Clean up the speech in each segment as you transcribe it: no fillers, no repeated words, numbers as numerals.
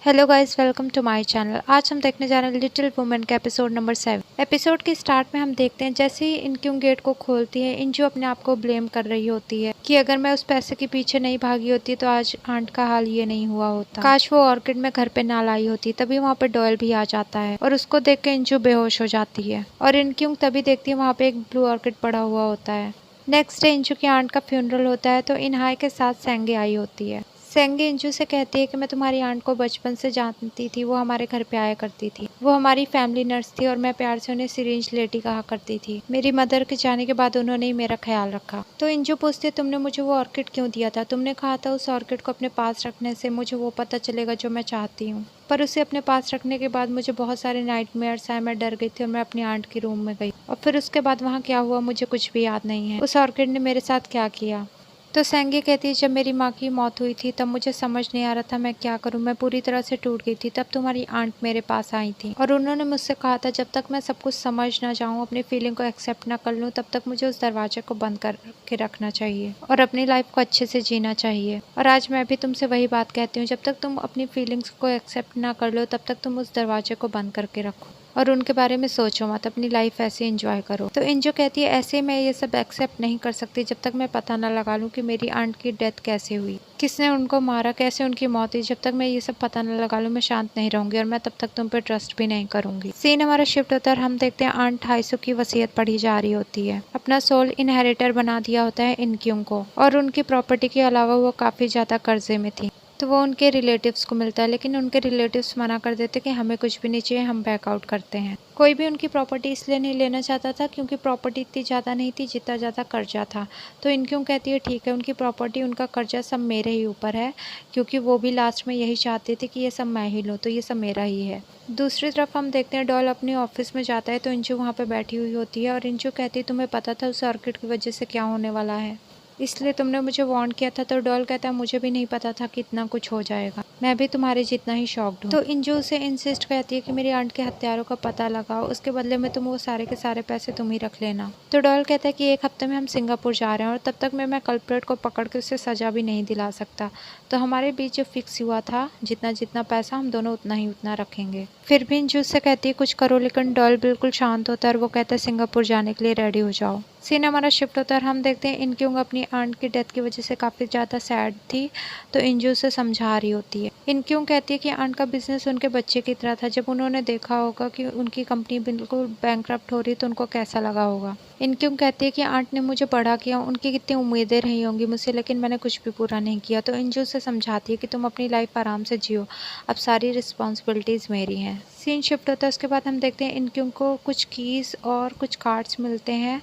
Hello guys, welcome to my channel. आज हम देखने जा रहे हैं लिटिल वुमेन का एपिसोड नंबर 7। एपिसोड के स्टार्ट में हम देखते हैं जैसे ही इनक्यूंग गेट को खोलती है, इंजू अपने आप को ब्लेम कर रही होती है कि अगर मैं उस पैसे के पीछे नहीं भागी होती तो आज आंट का हाल ये नहीं हुआ होता। काश वो ऑर्किड में घर पे ना लाई होती। तभी वहाँ पे डॉयल भी आ जाता है और उसको देख के इंजू बेहोश हो जाती है और इनक्यूंग तभी देखती है वहाँ पे एक ब्लू ऑर्किड पड़ा हुआ होता है। नेक्स्ट डे इंजू की आंट का फ्यूनरल होता है तो इनहाई के साथ सेंगे आई होती है। सेंगे इंजू से कहती है कि मैं तुम्हारी आंट को बचपन से जानती थी, वो हमारे घर पे आया करती थी, वो हमारी फैमिली नर्स थी और मैं प्यार से उन्हें सिरिंज लेडी कहा करती थी। मेरी मदर के जाने के बाद उन्होंने ही मेरा ख्याल रखा। तो इंजू पूछती है तुमने मुझे वो ऑर्किड क्यों दिया था? तुमने कहा था उस ऑर्किड को अपने पास रखने से मुझे वो पता चलेगा जो मैं चाहती हूँ। पर उसे अपने पास रखने के बाद मुझे बहुत सारे नाइटमेयर्स आए, मैं डर गई थी और मैं अपनी आंट के रूम में गई और फिर उसके बाद वहाँ क्या हुआ मुझे कुछ भी याद नहीं है। उस ऑर्किड ने मेरे साथ क्या किया? तो सेंगे कहती है जब मेरी माँ की मौत हुई थी तब मुझे समझ नहीं आ रहा था मैं क्या करूँ, मैं पूरी तरह से टूट गई थी। तब तुम्हारी आंट मेरे पास आई थी और उन्होंने मुझसे कहा था जब तक मैं सब कुछ समझ ना जाऊँ, अपनी फीलिंग को एक्सेप्ट ना कर लूँ, तब तक मुझे उस दरवाजे को बंद करके रखना चाहिए और अपनी लाइफ को अच्छे से जीना चाहिए। और आज मैं भी तुमसे वही बात कहती हूँ, जब तक तुम अपनी फीलिंग्स को एक्सेप्ट ना कर लो तब तक तुम उस दरवाजे को बंद करके रखो और उनके बारे में सोचो मत, अपनी लाइफ ऐसे एंजॉय करो। तो इंजो कहती है ऐसे मैं ये सब एक्सेप्ट नहीं कर सकती जब तक मैं पता ना लगा लूँ कि मेरी आंट की डेथ कैसे हुई, किसने उनको मारा, कैसे उनकी मौत हुई। जब तक मैं ये सब पता ना लगा लूँ मैं शांत नहीं रहूंगी और मैं तब तक तुम पे ट्रस्ट भी नहीं करूंगी। सीन हमारा शिफ्ट होता है और हम देखते हैं आंट हाइसू की वसीयत पढ़ी जा रही होती है। अपना सोल इनहेरिटर बना दिया होता है इनक्यूंग को और उनकी प्रॉपर्टी के अलावा वो काफी ज्यादा कर्जे में थी। तो वो उनके रिलेटिव्स को मिलता है, लेकिन उनके रिलेटिव्स मना कर देते कि हमें कुछ भी नहीं चाहिए, हम बैकआउट करते हैं। कोई भी उनकी प्रॉपर्टी इसलिए नहीं लेना चाहता था क्योंकि प्रॉपर्टी इतनी ज़्यादा नहीं थी जितना ज़्यादा कर्जा था। तो इनक्यूं कहती है ठीक है, उनकी प्रॉपर्टी उनका कर्जा सब मेरे ही ऊपर है, क्योंकि वो भी लास्ट में यही चाहते थे कि ये सब मैं ही लूँ, तो ये सब मेरा ही है। दूसरी तरफ हम देखते हैं डॉल अपनी ऑफिस में जाता है तो इंजू वहाँ पे बैठी हुई होती है और इंजू कहती है तुम्हें पता था उस ऑर्किड की वजह से क्या होने वाला है, इसलिए तुमने मुझे वार्न किया था। तो डॉल कहता है मुझे भी नहीं पता था कि इतना कुछ हो जाएगा, मैं भी तुम्हारे जितना ही शॉक्ड हूँ। तो इंजू उसे इंसिस्ट करती है कि मेरी आंट के हत्यारों का पता लगाओ, उसके बदले में तुम वो सारे के सारे पैसे तुम ही रख लेना। तो डॉल कहता है कि एक हफ्ते में हम सिंगापुर जा रहे हैं और तब तक मैं कल्प्रेट को पकड़ के उससे सजा भी नहीं दिला सकता। तो हमारे बीच जो फिक्स हुआ था जितना जितना पैसा हम दोनों उतना ही उतना रखेंगे। फिर भी इंजू से कहती है कुछ करो, लेकिन डॉल बिल्कुल शांत होता है और वो कहता है सिंगापुर जाने के लिए रेडी हो जाओ। सीन हमारा शिफ्ट होता है और हम देखते हैं इनक्यूंग अपनी आंट की डेथ की वजह से काफ़ी ज़्यादा सैड थी तो इंजू से समझा रही होती है। इनक्यूंग कहती है कि आंट का बिजनेस उनके बच्चे की तरह था, जब उन्होंने देखा होगा कि उनकी कंपनी बिल्कुल बैंकरप्ट हो रही तो उनको कैसा लगा होगा। इनक्यूंग कहती है कि आंट ने मुझे बड़ा किया, उनकी कितनी उम्मीदें रही होंगी मुझसे, लेकिन मैंने कुछ भी पूरा नहीं किया। तो इंजू से समझाती है कि तुम अपनी लाइफ आराम से जियो, अब सारी रिस्पॉन्सिबिलिटीज़ मेरी हैं। सीन शिफ्ट होता है, उसके बाद हम देखते हैं इनक्यूंग को कुछ कीज़ और कुछ कार्ड्स मिलते हैं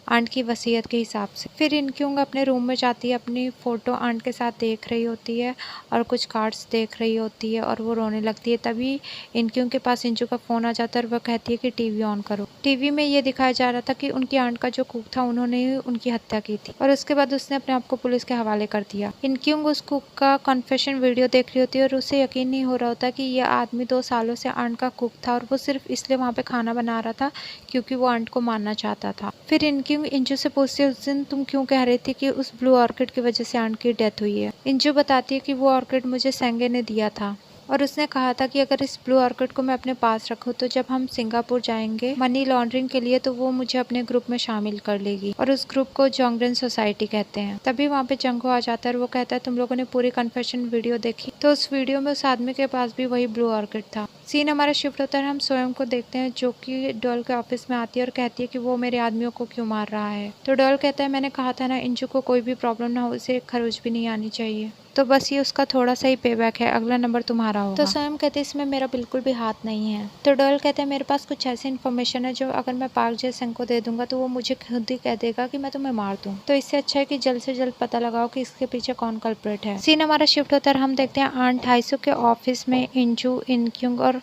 आंट की वसीयत के हिसाब से। फिर इनक्यूंग अपने रूम में जाती है, अपनी फ़ोटो आंट के साथ देख रही होती है और कुछ कार्ड्स देख रही होती है और वो रोने लगती है। तभी इनक्यूंग के पास इंजू का फ़ोन आ जाता है और वह कहती है कि टीवी ऑन करो। टीवी में ये दिखाया जा रहा था कि उनकी आंट का जो कुक था उन्होंने ही उनकी हत्या की थी और उसके बाद उसने अपने आप को पुलिस के हवाले कर दिया। इनक्यूंग उस कुक का कन्फेशन वीडियो देख रही होती है और उसे यकीन नहीं हो रहा होता कि यह आदमी 2 सालों से आंट का कुक था और वो सिर्फ इसलिए वहाँ पे खाना बना रहा था क्योंकि वो आंट को मारना चाहता था। फिर इनक्यूंग इंजू से पूछती है उस दिन तुम क्यों कह रही थी कि उस ब्लू ऑर्किड की वजह से आंट की डेथ हुई है। इंजू बताती है कि वो ऑर्किड मुझे सेंगे ने दिया था और उसने कहा था कि अगर इस ब्लू ऑर्किड को मैं अपने पास रखूं तो जब हम सिंगापुर जाएंगे मनी लॉन्ड्रिंग के लिए तो वो मुझे अपने ग्रुप में शामिल कर लेगी और उस ग्रुप को जोंगरेन सोसाइटी कहते हैं। तभी वहाँ पे जंगो आ जाता है और वो कहता है तुम लोगों ने पूरी कन्फेशन वीडियो देखी? तो उस वीडियो में उस आदमी के पास भी वही ब्लू ऑर्किड था। सीन हमारा शिफ्ट होता है, हम स्वयं को देखते हैं जो कि डॉल के ऑफिस में आती है और कहती है कि वो मेरे आदमियों को क्यों मार रहा है। तो डॉल कहता है मैंने कहा था ना इंजू को कोई भी प्रॉब्लम ना हो, उसे खरोच भी नहीं आनी चाहिए, तो बस ये उसका थोड़ा सा ही पेबैक है, अगला नंबर तुम्हारा होगा। तो स्वयं कहते इसमें मेरा बिल्कुल भी हाथ नहीं है। तो डॉल कहते हैं मेरे पास कुछ ऐसी इन्फॉर्मेशन है जो अगर मैं पार्क जैसन को दे दूंगा तो वो मुझे खुद ही कह देगा कि मैं तुम्हें मार दूं, तो इससे अच्छा है कि जल्द से जल्द पता लगाओ कि इसके पीछे कौन कल्प्रेट है। सीन हमारा शिफ्ट होता है, हम देखते हैं आंट हाइसू के ऑफिस में इंजू, इनक्यूंग और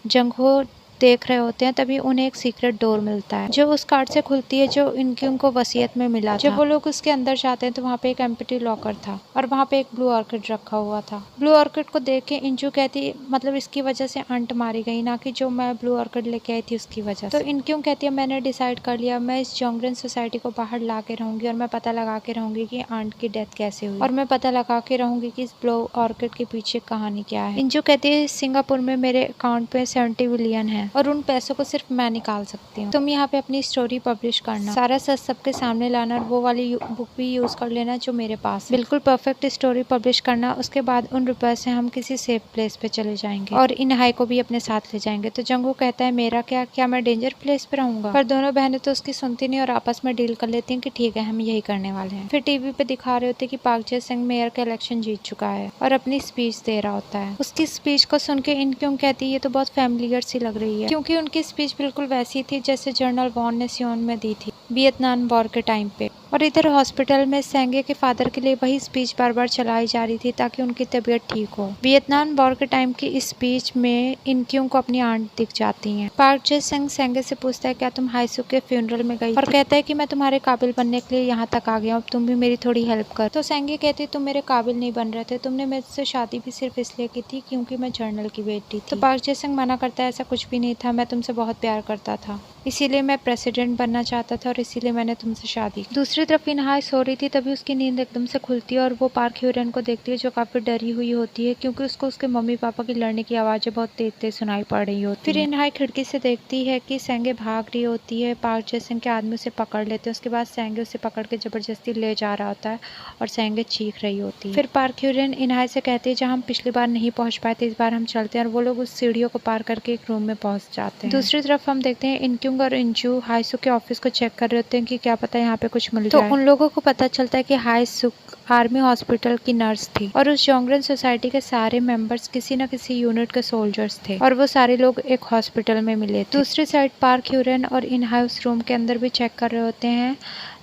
जंगहो देख रहे होते हैं तभी उन्हें एक सीक्रेट डोर मिलता है जो उस कार्ड से खुलती है जो इनक्यूंग को वसीयत में मिला था। जब वो लोग उसके अंदर जाते हैं तो वहाँ पे एक एम्प्टी लॉकर था और वहाँ पे एक ब्लू ऑर्किड रखा हुआ था। ब्लू ऑर्किड को देख के इंजू कहती मतलब इसकी वजह से आंट मारी गई, ना कि जो मैं ब्लू ऑर्किड लेके आई थी उसकी वजह से। तो इनक्यूंग कहती है मैंने डिसाइड कर लिया, मैं इस जोंगरेन सोसाइटी को बाहर ला के रहूंगी और मैं पता लगा के रहूंगी कि आंट की डेथ कैसे हुई और मैं पता लगा के रहूंगी कि इस ब्लू ऑर्किड के पीछे कहानी क्या है। इंजू कहती है सिंगापुर में मेरे अकाउंट पे 70 बिलियन है और उन पैसों को सिर्फ मैं निकाल सकती हूँ। तुम यहाँ पे अपनी स्टोरी पब्लिश करना, सारा सच सबके सामने लाना और वो वाली बुक भी यूज कर लेना जो मेरे पास, बिल्कुल परफेक्ट स्टोरी पब्लिश करना। उसके बाद उन रुपए से हम किसी सेफ प्लेस पे चले जाएंगे और इनहाई को भी अपने साथ ले जाएंगे। तो जंगू कहता है मेरा क्या मैं डेंजर प्लेस पे रहूंगा? पर दोनों बहनें तो उसकी सुनती नहीं और आपस में डील कर लेती हैं कि ठीक है हम यही करने वाले हैं। फिर टीवी पे दिखा रहे होते कि पाक जे सिंह मेयर का इलेक्शन जीत चुका है और अपनी स्पीच दे रहा होता है। उसकी स्पीच को सुन के इनक्यूंग कहती है ये तो बहुत फैमिलियर सी लग रही है, क्योंकि उनकी स्पीच बिल्कुल वैसी थी जैसे जनरल वॉन ने सियोन में दी थी वियतनाम वॉर के टाइम पे। और इधर हॉस्पिटल में सेंगे के फादर के लिए वही स्पीच बार बार चलाई जा रही थी ताकि उनकी तबीयत ठीक हो। वियतनाम वॉर के टाइम की इस स्पीच में इनक्यूंग को अपनी आंट दिख जाती हैं। पार्क जे सिंह सेंगे से पूछता है क्या तुम हाईसुक के फ्यूनरल में गई और कहता है कि मैं तुम्हारे काबिल बनने के लिए यहाँ तक आ गया हूँ, तुम भी मेरी थोड़ी हेल्प कर। तो सेंगे कहती तुम मेरे काबिल नहीं बन रहे थे, तुमने मेरे से शादी भी सिर्फ इसलिए की थी क्योंकि मैं जनरल की बेटी थी। तो पार्क जे सिंह मना करता है ऐसा कुछ भी नहीं था, मैं तुमसे बहुत प्यार करता था, इसीलिए मैं प्रेसिडेंट बनना चाहता था और इसीलिए मैंने तुमसे शादी की। दूसरी तरफ इनहाई सो रही थी तभी उसकी नींद एकदम से खुलती है और वो पार्क ह्यूरन को देखती है जो काफी डरी हुई होती है क्योंकि उसको उसके मम्मी पापा की लड़ने की आवाजें बहुत तेज तेज सुनाई पड़ रही होती है। फिर इनहाई खिड़की से देखती है कि सेंगे भाग रही होती है, पार्क जे सिंह के आदमी उसे पकड़ लेते हैं। उसके बाद सेंगे उसे पकड़ के जबरदस्ती ले जा रहा होता है और सेंगे चीख रही होती है। फिर पार्क ह्यूरन इनहाई से कहती है जहाँ हम पिछली बार नहीं पहुंच पाए थे इस बार हम चलते हैं और वो लोग उस सीढ़ियों को पार करके एक रूम में पहुंच जाते हैं। दूसरी तरफ हम देखते हैं इनक्यूंग और इंजू हाईसुक के ऑफिस को चेक कर रहे होते हैं कि क्या पता यहाँ पे कुछ मिल जाए। तो उन लोगों को पता चलता है कि हाईसुक आर्मी हॉस्पिटल की नर्स थी और उस जोंगरेन सोसाइटी के सारे मेंबर्स किसी न किसी यूनिट के सोल्जर्स थे और वो सारे लोग एक हॉस्पिटल में मिले थे। दूसरी साइड पार्क ह्यूरन और इनहाई उस रूम के अंदर भी चेक कर रहे होते हैं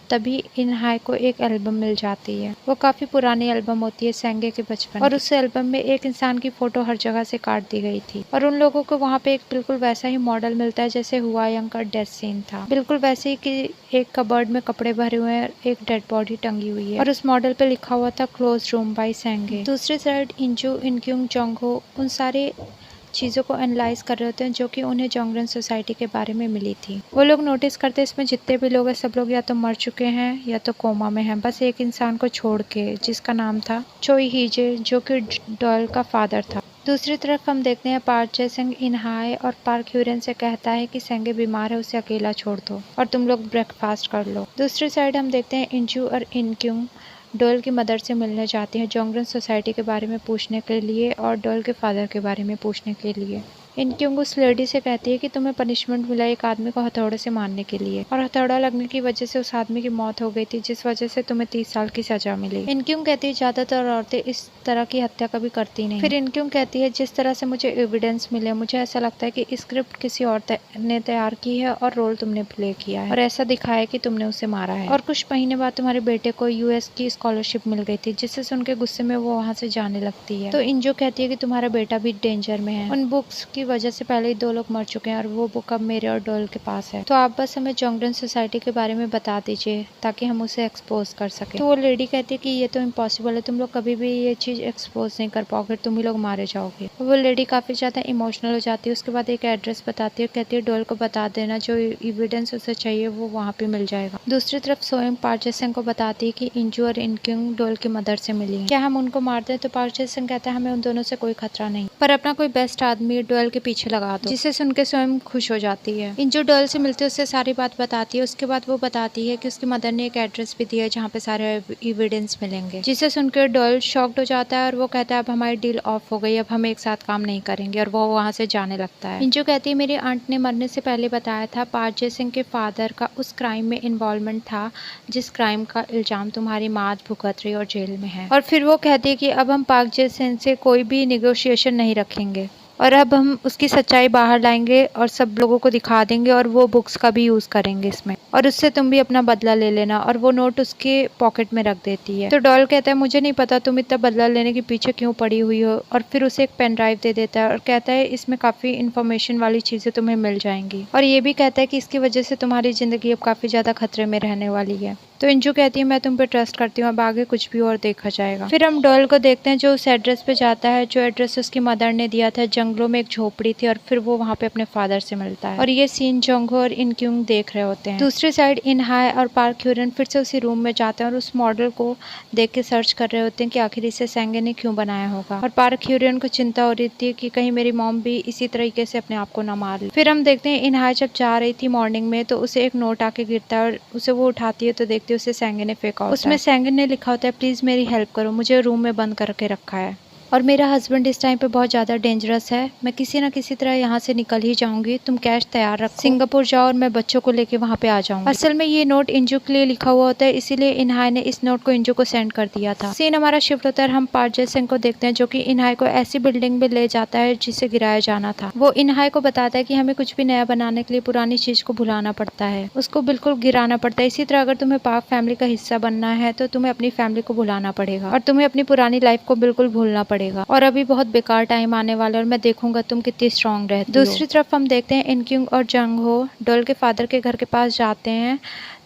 तभी इनहाई को एक एल्बम मिल जाती है। वो काफी पुरानी एल्बम होती है सेंगे के बचपन और उस एल्बम में एक इंसान की फोटो हर जगह से काट दी गई थी और उन लोगों को वहाँ पे एक बिल्कुल वैसा ही मॉडल मिलता है जैसे हुआयंग का डेथ सीन था, बिल्कुल वैसे ही कि एक कबर्ड में कपड़े भरे हुए हैं, एक डेड बॉडी टंगी हुई है और उस मॉडल पे लिखा हुआ था क्लोज रूम बाय सेंगे। दूसरी साइड इंजू इनक्यूंग जोंगहो उन सारे चीज़ों को एनालाइज कर रहे होते हैं जो कि उन्हें जोंगरेन सोसाइटी के बारे में मिली थी। वो लोग नोटिस करते हैं इसमें जितने भी लोग हैं सब लोग या तो मर चुके हैं या तो कोमा में हैं, बस एक इंसान को छोड़ के जिसका नाम था चोई हीजे जो कि डॉयल का फादर था। दूसरी तरफ हम देखते हैं पार्क जे सिंह इनहाई और पार्क ह्यूरन से कहता है कि सेंगे बीमार है उसे अकेला छोड़ दो और तुम लोग ब्रेकफास्ट कर लो। दूसरी साइड हम देखते हैं इंजू और इनक्यूंग डोल की मदर से मिलने जाती हैं जोंगरेन सोसाइटी के बारे में पूछने के लिए और डोल के फादर के बारे में पूछने के लिए। इनक्यूंग उस लेडी से कहती है कि तुम्हें पनिशमेंट मिला एक आदमी को हथौड़े से मारने के लिए और हथौड़ा लगने की वजह से उस आदमी की मौत हो गई थी जिस वजह से तुम्हें 30 साल की सजा मिली। इनक्यूंग कहती है ज्यादातर औरतें इस तरह की हत्या कभी करती नहीं। फिर इनक्यूंग कहती है जिस तरह से मुझे एविडेंस मिले मुझे ऐसा लगता है कि स्क्रिप्ट किसी और ने तैयार की है और रोल तुमने प्ले किया है और ऐसा दिखा है कि तुमने उसे मारा है। और कुछ महीने बाद तुम्हारे बेटे को यूएस की स्कॉलरशिप मिल गई थी जिससे सुन के गुस्से में वो वहाँ से जाने लगती है। तो इंजो कहती है कि तुम्हारा बेटा भी डेंजर में है, उन बुक्स की वजह से पहले ही 2 लोग मर चुके हैं और वो बुक अब मेरे और डोल के पास है, तो आप बस हमें जोंगरेन सोसाइटी के बारे में बता दीजिए ताकि हम उसे एक्सपोज कर सके। तो वो लेडी कहती है कि ये तो इम्पॉसिबल है, तुम लोग कभी भी ये चीज एक्सपोज नहीं कर पाओगे, तुम ही लोग मारे जाओगे। वो लेडी काफी ज्यादा इमोशनल हो जाती है। उसके बाद एक एड्रेस बताती है, कहती है डोल को बता देना जो एविडेंस उसे चाहिए वो वहाँ पे मिल जाएगा। दूसरी तरफ सोएंग पार्क जे सिंह को बताती है कि इंजू और इनक्यूंग डोल की मदर से मिली है, क्या हम उनको मार दें? तो पार्क जे सिंह कहता है हमें उन दोनों से कोई खतरा नहीं, पर अपना कोई बेस्ट आदमी डोल के पीछे लगा दो, जिसे सुन के स्वयं खुश हो जाती है। इंजू डोल से मिलती है उससे सारी बात बताती है। उसके बाद वो बताती है कि उसकी मदर ने एक एड्रेस भी दिया है जहाँ पे सारे एविडेंस मिलेंगे, जिसे सुनकर डोल शॉक्ड हो जाता है और वो कहता है अब हमारी डील ऑफ हो गई, अब हम एक साथ काम नहीं करेंगे और वो वहाँ से जाने लगता है। इंजू कहती है मेरी आंट ने मरने से पहले बताया था पार्क जे सिंह के फादर का उस क्राइम में इन्वॉल्वमेंट था जिस क्राइम का इल्जाम तुम्हारी माँ भुगत रही और जेल में है। और फिर वो कहती है कि अब हम पार्क जे सिंह से कोई भी निगोशिएशन नहीं रखेंगे और अब हम उसकी सच्चाई बाहर लाएंगे और सब लोगों को दिखा देंगे और वो बुक्स का भी यूज करेंगे इसमें, और उससे तुम भी अपना बदला ले लेना। और वो नोट उसके पॉकेट में रख देती है। तो डॉल कहता है मुझे नहीं पता तुम इतना बदला लेने के पीछे क्यों पड़ी हुई हो, और फिर उसे एक पेन ड्राइव दे देता है और कहता है इसमें काफी इंफॉर्मेशन वाली चीजें तुम्हें मिल जाएंगी, और ये भी कहता है कि इसकी वजह से तुम्हारी जिंदगी अब काफी ज्यादा खतरे में रहने वाली है। तो इंजू कहती है मैं तुम पे ट्रस्ट करती हूँ, अब आगे कुछ भी और देखा जाएगा। फिर हम डॉल को देखते हैं जो उस एड्रेस पे जाता है जो एड्रेस उसकी मदर ने दिया था। जंगलों में एक झोपड़ी थी और फिर वो वहाँ पे अपने फादर से मिलता है, और ये सीन जोंगहो और इनक्यूंग देख रहे होते हैं। दूसरी साइड इनहाय और पार्क ह्यूरन फिर से उसी रूम में जाते हैं और उस मॉडल को देख के सर्च कर रहे होते हैं कि आखिर इसे सेंगे ने क्यों बनाया होगा। और पार्क ह्यूरन को चिंता हो रही थी कि कहीं मेरी मॉम भी इसी तरीके से अपने आप को ना मार ले। फिर हम देखते हैं इनहाय जब जा रही थी मॉर्निंग में तो उसे एक नोट आके गिरता है और उसे वो उठाती है तो देखती है उसे सेंगे ने फेंका होता है। उसमें सेंगे ने लिखा होता है प्लीज मेरी हेल्प करो, मुझे रूम में बंद करके रखा है और मेरा हस्बैंड इस टाइम पे बहुत ज़्यादा डेंजरस है, मैं किसी ना किसी तरह यहाँ से निकल ही जाऊंगी, तुम कैश तैयार रखो, सिंगापुर जाओ और मैं बच्चों को लेके वहाँ पे आ जाऊंगी। असल में ये नोट इंजू के लिए लिखा हुआ होता है, इसीलिए इनहाय ने इस नोट को इंजू को सेंड कर दिया था। सीन हमारा शिफ्ट होता है, हम पार्क जे-सेंग को देखते हैं जो कि इनहाय को ऐसी बिल्डिंग में ले जाता है जिसे गिराया जाना था। वो इनहाय को बताता है कि हमें कुछ भी नया बनाने के लिए पुरानी चीज को भुलाना पड़ता है, उसको बिल्कुल गिराना पड़ता है। इसी तरह अगर तुम्हें पार्क फैमिली का हिस्सा बनना है तो तुम्हें अपनी फैमिली को भुलाना पड़ेगा और तुम्हें अपनी पुरानी लाइफ को बिल्कुल भूलना पड़ेगा। और अभी बहुत बेकार टाइम आने वाला है और मैं देखूंगा तुम कितनी स्ट्रांग रहती हो। दूसरी तरफ हम देखते हैं इनक्यूंग और जोंगहो डॉल के फादर के घर के पास जाते हैं,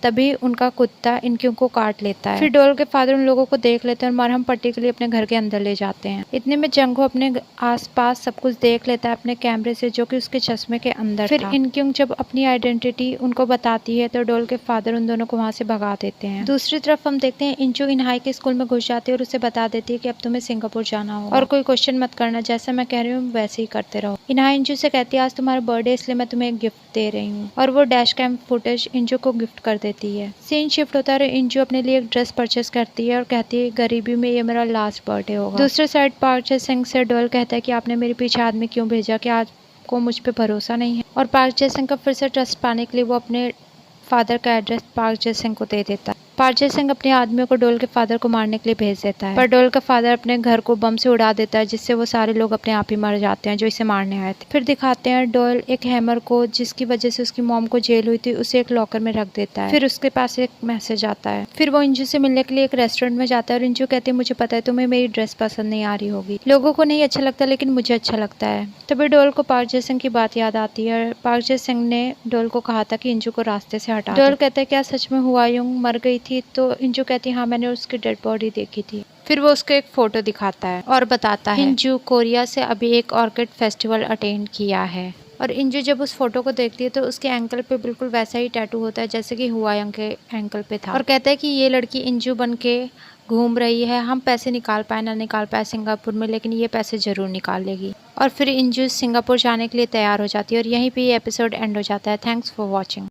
तभी उनका कुत्ता इनक्यूंग को काट लेता है। फिर डॉल के फादर उन लोगों को देख लेते हैं और मरहम पट्टी के लिए अपने घर के अंदर ले जाते हैं। इतने में जोंगहो अपने आसपास सब कुछ देख लेता है अपने कैमरे से जो कि उसके चश्मे के अंदर फिर इनक्यूंग जब अपनी आइडेंटिटी उनको बताती है तो डॉल के फादर उन दोनों को वहाँ से भगा देते हैं। दूसरी तरफ हम देखते हैं इंजू इनहाय के स्कूल में घुस जाती है और उसे बता देती है कि अब तुम्हें सिंगापुर जाना होगा और कोई क्वेश्चन मत करना, जैसा मैं कह रही हूँ वैसे ही करते रहो। इनहाय इंजू से कहती है आज तुम्हारा बर्थडे इसलिए मैं तुम्हें एक गिफ्ट दे रही हूँ, और वो डैश कैम फुटेज इंजू को गिफ्ट कर देती है। सीन शिफ्ट होता है, इंजू अपने लिए एक ड्रेस परचेस करती है और कहती है गरीबी में ये मेरा लास्ट बर्थडे होगा। दूसरे साइड पार्क जे-सेंग से डॉल कहता है कि आपने मेरे पीछे आदमी क्यों भेजा, कि आपको मुझ पे भरोसा नहीं है। और पार्क जे-सेंग का फिर से ट्रस्ट पाने के लिए वो अपने फादर का एड्रेस पार्क जे-सेंग को दे देता है। पार्क जे-सेंग अपने आदमियों को डॉल के फादर को मारने के लिए भेज देता है, पर डॉल का फादर अपने घर को बम से उड़ा देता है जिससे वो सारे लोग अपने आप ही मर जाते हैं जो इसे मारने आए थे। फिर दिखाते हैं डॉल एक हैमर को जिसकी वजह से उसकी मॉम को जेल हुई थी उसे एक लॉकर में रख देता है। फिर उसके पास एक मैसेज आता है। फिर वो इंजू से मिलने के लिए एक रेस्टोरेंट में जाता है और इंजू कहती है मुझे पता है तुम्हें मेरी ड्रेस पसंद नहीं आ रही होगी, लोगों को नहीं अच्छा लगता लेकिन मुझे अच्छा लगता है। तभी डॉल को पार्क जे-सेंग की बात याद आती है। पार्क जे-सेंग ने डॉल को कहा था कि इंजू को रास्ते से हटा। डॉल कहता है क्या सच में हुआयुंग मर गई थी? तो इंजू कहती है हाँ मैंने उसकी डेड बॉडी देखी थी। फिर वो उसको एक फोटो दिखाता है और बताता है इंजू कोरिया से अभी एक ऑर्किड फेस्टिवल अटेंड किया है। और इंजू जब उस फोटो को देखती है तो उसके एंकल पे बिल्कुल वैसा ही टैटू होता है जैसे कि हुआयुंग के एंकल पे था, और कहता है कि ये लड़की इंजू बन के घूम रही है, हम पैसे निकाल पाए ना निकाल पाए सिंगापुर में लेकिन ये पैसे जरूर निकाल लेगी। और फिर इंजू सिंगापुर जाने के लिए तैयार हो जाती है और यहीं पे ये एपिसोड एंड हो जाता है। Thanks for watching.